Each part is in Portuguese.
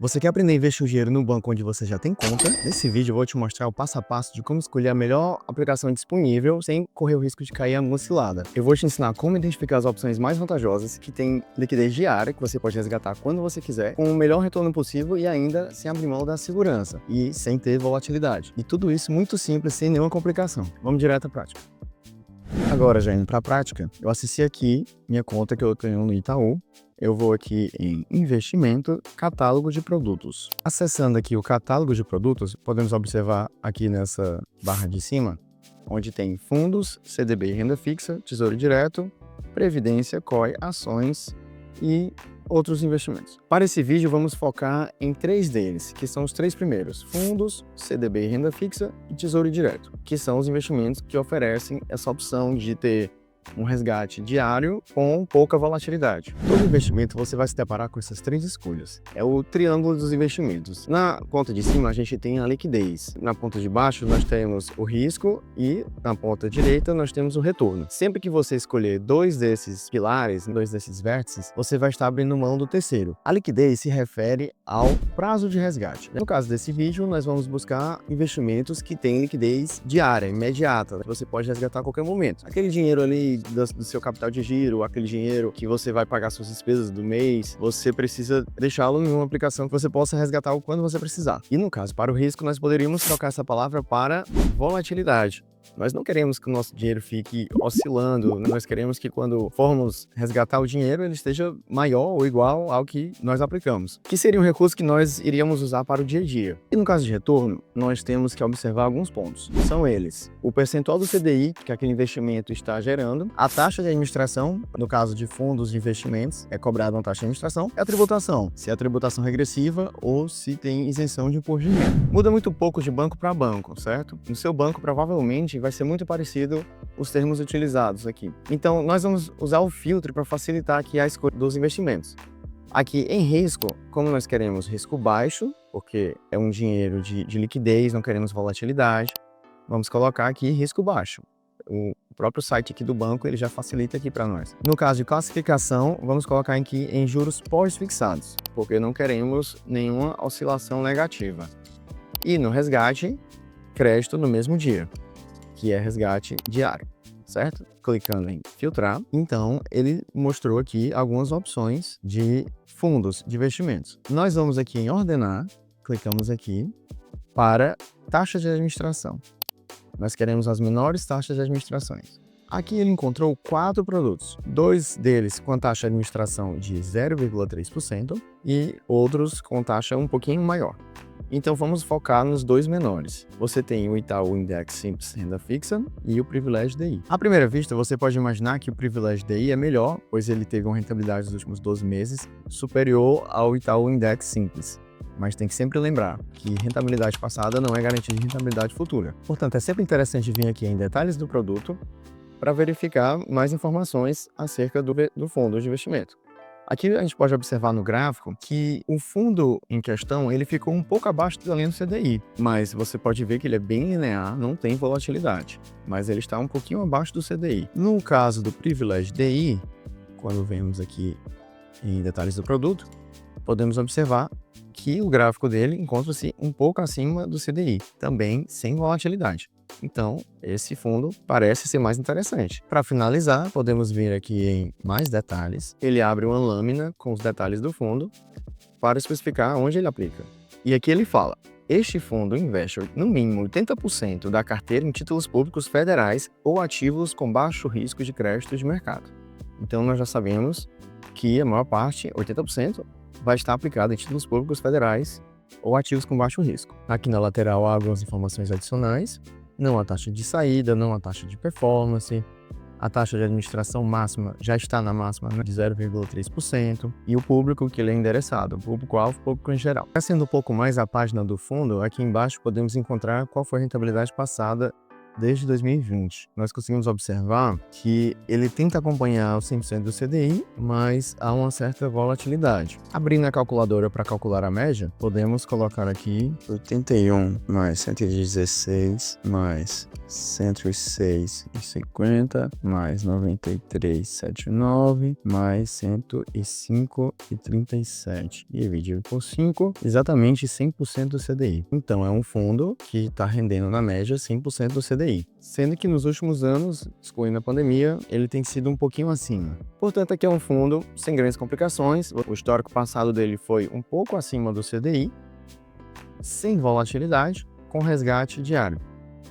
Você quer aprender a investir o dinheiro no banco onde você já tem conta? Nesse vídeo eu vou te mostrar o passo a passo de como escolher a melhor aplicação disponível sem correr o risco de cair em alguma cilada. Eu vou te ensinar como identificar as opções mais vantajosas que têm liquidez diária, que você pode resgatar quando você quiser, com o melhor retorno possível e ainda sem abrir mão da segurança e sem ter volatilidade. E tudo isso muito simples, sem nenhuma complicação. Vamos direto à prática. Agora, já indo para a prática, eu acessei aqui minha conta que eu tenho no Itaú. Eu vou aqui em Investimento, Catálogo de Produtos. Acessando aqui o Catálogo de Produtos, podemos observar aqui nessa barra de cima, onde tem fundos, CDB e renda fixa, Tesouro Direto, Previdência, COI, ações e outros investimentos. Para esse vídeo, vamos focar em 3 deles, que são os 3 primeiros: fundos, CDB e renda fixa e Tesouro Direto, que são os investimentos que oferecem essa opção de ter um resgate diário com pouca volatilidade. Todo investimento você vai se deparar com essas 3 escolhas. É o triângulo dos investimentos. Na ponta de cima a gente tem a liquidez. Na ponta de baixo nós temos o risco e na ponta direita nós temos o retorno. Sempre que você escolher 2 desses pilares, 2 desses vértices, você vai estar abrindo mão do terceiro. A liquidez se refere ao prazo de resgate. No caso desse vídeo, nós vamos buscar investimentos que têm liquidez diária, imediata. Você pode resgatar a qualquer momento. Aquele dinheiro ali do seu capital de giro, aquele dinheiro que você vai pagar suas despesas do mês, você precisa deixá-lo em uma aplicação que você possa resgatar quando você precisar. E no caso, para o risco, nós poderíamos trocar essa palavra para volatilidade. Nós não queremos que o nosso dinheiro fique oscilando, nós queremos que quando formos resgatar o dinheiro, ele esteja maior ou igual ao que nós aplicamos, que seria um recurso que nós iríamos usar para o dia a dia. E no caso de retorno, nós temos que observar alguns pontos. São eles: o percentual do CDI que aquele investimento está gerando, a taxa de administração, no caso de fundos de investimentos, é cobrada uma taxa de administração, e a tributação, se é a tributação regressiva ou se tem isenção de imposto de renda. Muda muito pouco de banco para banco, certo? No seu banco, provavelmente, vai ser muito parecido os termos utilizados aqui. Então, nós vamos usar o filtro para facilitar aqui a escolha dos investimentos. Aqui em risco, como nós queremos risco baixo, porque é um dinheiro de liquidez, não queremos volatilidade, vamos colocar aqui risco baixo. O próprio site aqui do banco, ele já facilita aqui para nós. No caso de classificação, vamos colocar aqui em juros pós-fixados, porque não queremos nenhuma oscilação negativa. E no resgate, crédito no mesmo dia, que é resgate diário, certo? Clicando em filtrar, então ele mostrou aqui algumas opções de fundos de investimentos. Nós vamos aqui em ordenar, clicamos aqui para taxa de administração. Nós queremos as menores taxas de administrações. Aqui ele encontrou 4 produtos, 2 deles com taxa de administração de 0,3% e outros com taxa um pouquinho maior. Então vamos focar nos 2 menores. Você tem o Itaú Index Simples Renda Fixa e o Privilégio DI. À primeira vista, você pode imaginar que o Privilégio DI é melhor, pois ele teve uma rentabilidade nos últimos 12 meses superior ao Itaú Index Simples. Mas tem que sempre lembrar que rentabilidade passada não é garantia de rentabilidade futura. Portanto, é sempre interessante vir aqui em detalhes do produto para verificar mais informações acerca do fundo de investimento. Aqui a gente pode observar no gráfico que o fundo em questão ele ficou um pouco abaixo da linha do CDI, mas você pode ver que ele é bem linear, não tem volatilidade, mas ele está um pouquinho abaixo do CDI. No caso do Privilégio DI, quando vemos aqui em detalhes do produto, podemos observar que o gráfico dele encontra-se um pouco acima do CDI, também sem volatilidade. Então, esse fundo parece ser mais interessante. Para finalizar, podemos vir aqui em mais detalhes. Ele abre uma lâmina com os detalhes do fundo para especificar onde ele aplica. E aqui ele fala: este fundo investe no mínimo 80% da carteira em títulos públicos federais ou ativos com baixo risco de crédito de mercado. Então, nós já sabemos que a maior parte, 80%, vai estar aplicado em títulos públicos federais ou ativos com baixo risco. Aqui na lateral há algumas informações adicionais. Não a taxa de saída, não a taxa de performance, a taxa de administração máxima já está na máxima de 0,3% e o público que ele é endereçado, o público-alvo, o público em geral. Descendo um pouco mais a página do fundo, aqui embaixo podemos encontrar qual foi a rentabilidade passada desde 2020. Nós conseguimos observar que ele tenta acompanhar o 100% do CDI, mas há uma certa volatilidade. Abrindo a calculadora para calcular a média, podemos colocar aqui 81 mais 116 mais 106,50 mais 93,79 mais 105,37 dividido por 5, exatamente 100% do CDI. Então, é um fundo que está rendendo na média 100% do CDI, sendo que nos últimos anos, excluindo a pandemia, ele tem sido um pouquinho acima. Portanto, aqui é um fundo sem grandes complicações, o histórico passado dele foi um pouco acima do CDI, sem volatilidade, com resgate diário.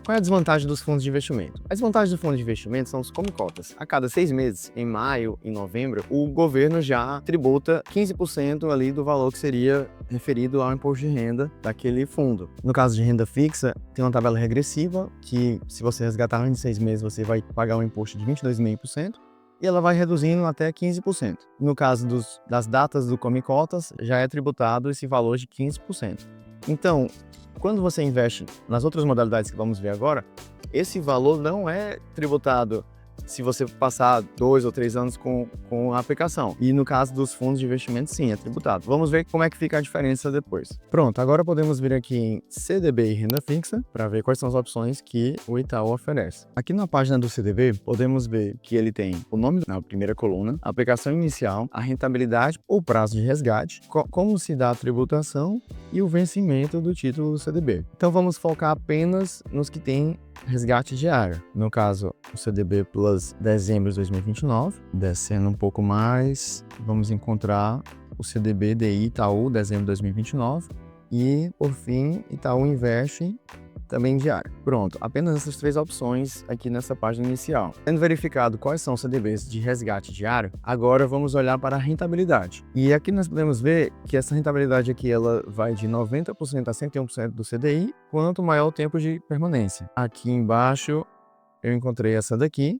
Qual é a desvantagem dos fundos de investimento? A desvantagem do fundo de investimento são os come-cotas. A cada 6 meses, em maio e novembro, o governo já tributa 15% ali do valor que seria referido ao imposto de renda daquele fundo. No caso de renda fixa, tem uma tabela regressiva que, se você resgatar em 6 meses, você vai pagar um imposto de 22,5%. E ela vai reduzindo até 15%. No caso das datas do come-cotas, já é tributado esse valor de 15%. Então, quando você investe nas outras modalidades que vamos ver agora, esse valor não é tributado se você passar 2 ou 3 anos com a aplicação. E no caso dos fundos de investimento, sim, é tributado. Vamos ver como é que fica a diferença depois. Pronto, agora podemos vir aqui em CDB e renda fixa para ver quais são as opções que o Itaú oferece. Aqui na página do CDB, podemos ver que ele tem o nome na primeira coluna, a aplicação inicial, a rentabilidade ou prazo de resgate, como se dá a tributação e o vencimento do título do CDB. Então vamos focar apenas nos que têm resgate diário. No caso, o CDB Plus dezembro de 2029, descendo um pouco mais, vamos encontrar o CDB DI Itaú dezembro de 2029 e, por fim, Itaú Invest também diário. Pronto, apenas essas 3 opções aqui nessa página inicial. Tendo verificado quais são os CDBs de resgate diário, agora vamos olhar para a rentabilidade. E aqui nós podemos ver que essa rentabilidade aqui ela vai de 90% a 101% do CDI, quanto maior o tempo de permanência. Aqui embaixo eu encontrei essa daqui,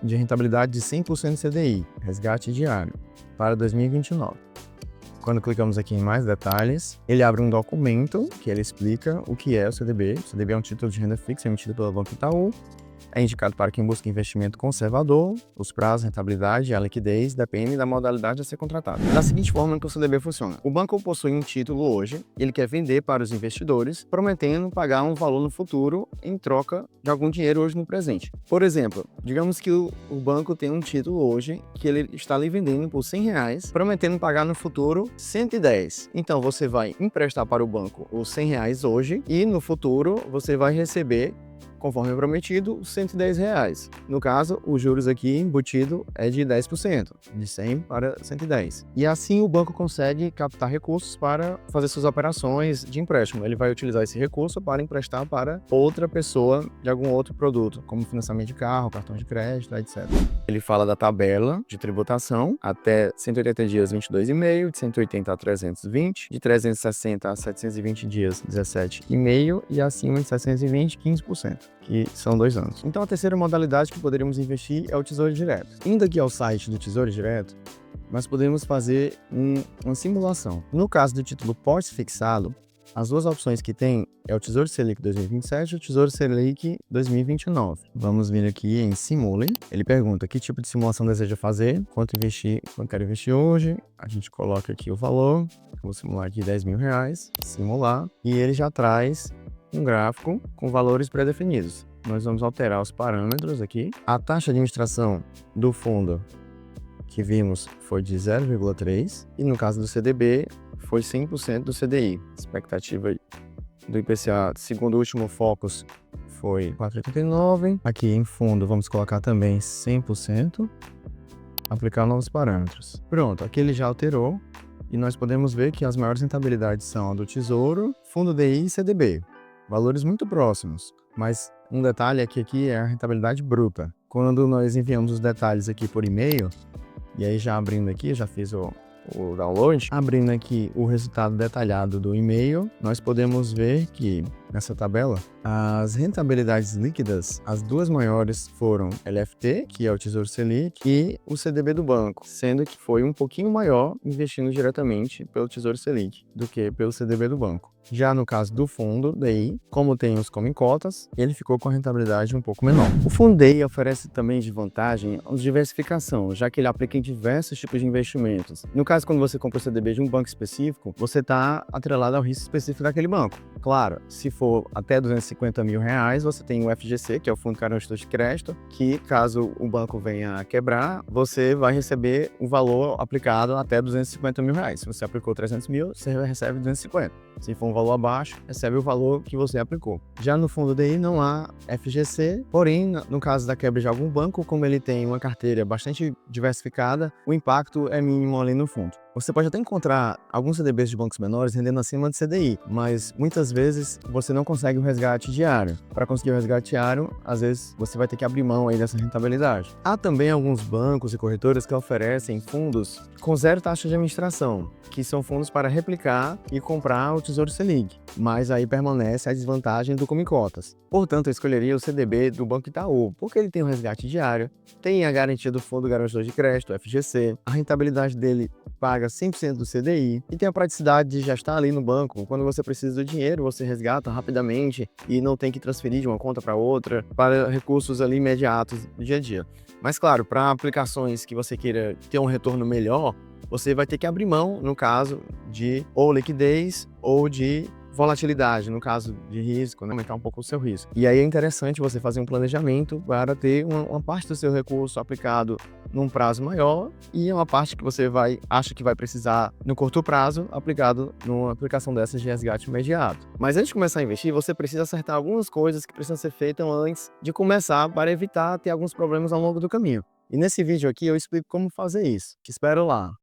de rentabilidade de 100% CDI, resgate diário, para 2029. Quando clicamos aqui em mais detalhes, ele abre um documento que ele explica o que é o CDB. O CDB é um título de renda fixa emitido pelo Banco Itaú. É indicado para quem busca investimento conservador. Os prazos, rentabilidade e a liquidez dependem da modalidade a ser contratada. Da seguinte forma que o CDB funciona. O banco possui um título hoje, ele quer vender para os investidores, prometendo pagar um valor no futuro em troca de algum dinheiro hoje no presente. Por exemplo, digamos que o banco tem um título hoje que ele está lhe vendendo por R$100, prometendo pagar no futuro 110. Então você vai emprestar para o banco os R$100 hoje e no futuro você vai receber, conforme prometido, R$110. No caso, os juros aqui embutido é de 10%, de 100 para 110. E assim o banco consegue captar recursos para fazer suas operações de empréstimo. Ele vai utilizar esse recurso para emprestar para outra pessoa de algum outro produto, como financiamento de carro, cartão de crédito, etc. Ele fala da tabela de tributação, até 180 dias, 22,5, de 180 a 320, de 360 a 720 dias, 17,5 e acima de 720, 15%. Que são 2 anos. Então a terceira modalidade que poderíamos investir é o Tesouro Direto. Indo aqui ao site do Tesouro Direto, nós podemos fazer uma simulação. No caso do título pós-fixado, as 2 opções que tem é o Tesouro Selic 2027 e o Tesouro Selic 2029. Vamos vir aqui em Simule. Ele pergunta que tipo de simulação deseja fazer, quanto quero investir hoje. A gente coloca aqui o valor. Vou simular aqui R$10.000, simular, e ele já traz um gráfico com valores pré-definidos. Nós vamos alterar os parâmetros aqui. A taxa de administração do fundo que vimos foi de 0,3 e no caso do CDB foi 100% do CDI. Expectativa do IPCA, segundo o último Focus, foi 4,89. Aqui em fundo vamos colocar também 100%. Aplicar novos parâmetros. Pronto, aqui ele já alterou e nós podemos ver que as maiores rentabilidades são a do Tesouro, Fundo DI e CDB. Valores muito próximos, mas um detalhe é que aqui é a rentabilidade bruta. Quando nós enviamos os detalhes aqui por e-mail, e aí já abrindo aqui, já fiz o download, abrindo aqui o resultado detalhado do e-mail, nós podemos ver que nessa tabela, as rentabilidades líquidas, as duas maiores foram LFT, que é o Tesouro Selic, e o CDB do banco, sendo que foi um pouquinho maior investindo diretamente pelo Tesouro Selic do que pelo CDB do banco. Já no caso do fundo DI, como tem os come cotas, ele ficou com a rentabilidade um pouco menor. O fundo DI oferece também de vantagem a diversificação, já que ele aplica em diversos tipos de investimentos. No caso, quando você compra o CDB de um banco específico, você está atrelado ao risco específico daquele banco. Claro, se for até R$250 mil, você tem o FGC, que é o Fundo Garantidor de Crédito, que caso o banco venha a quebrar, você vai receber o valor aplicado até R$250 mil. Se você aplicou 300 mil, você recebe 250. Se for um valor abaixo, recebe o valor que você aplicou. Já no fundo DI não há FGC, porém, no caso da quebra de algum banco, como ele tem uma carteira bastante diversificada, o impacto é mínimo ali no fundo. Você pode até encontrar alguns CDBs de bancos menores rendendo acima de CDI, mas muitas vezes você não consegue o resgate diário. Para conseguir o resgate diário, às vezes você vai ter que abrir mão aí dessa rentabilidade. Há também alguns bancos e corretoras que oferecem fundos com zero taxa de administração, que são fundos para replicar e comprar o Tesouro Selic, mas aí permanece a desvantagem do come cotas. Portanto, eu escolheria o CDB do Banco Itaú, porque ele tem o resgate diário, tem a garantia do Fundo Garantidor de Crédito, FGC, a rentabilidade dele paga 100% do CDI e tem a praticidade de já estar ali no banco. Quando você precisa do dinheiro, você resgata rapidamente e não tem que transferir de uma conta para outra para recursos ali imediatos do dia a dia. Mas claro, para aplicações que você queira ter um retorno melhor, você vai ter que abrir mão, no caso, de ou liquidez ou de volatilidade, no caso de risco, né? Aumentar um pouco o seu risco. E aí é interessante você fazer um planejamento para ter uma parte do seu recurso aplicado num prazo maior e uma parte que você acha que vai precisar no curto prazo, aplicado numa aplicação dessas de resgate imediato. Mas antes de começar a investir, você precisa acertar algumas coisas que precisam ser feitas antes de começar para evitar ter alguns problemas ao longo do caminho. E nesse vídeo aqui eu explico como fazer isso. Te espero lá!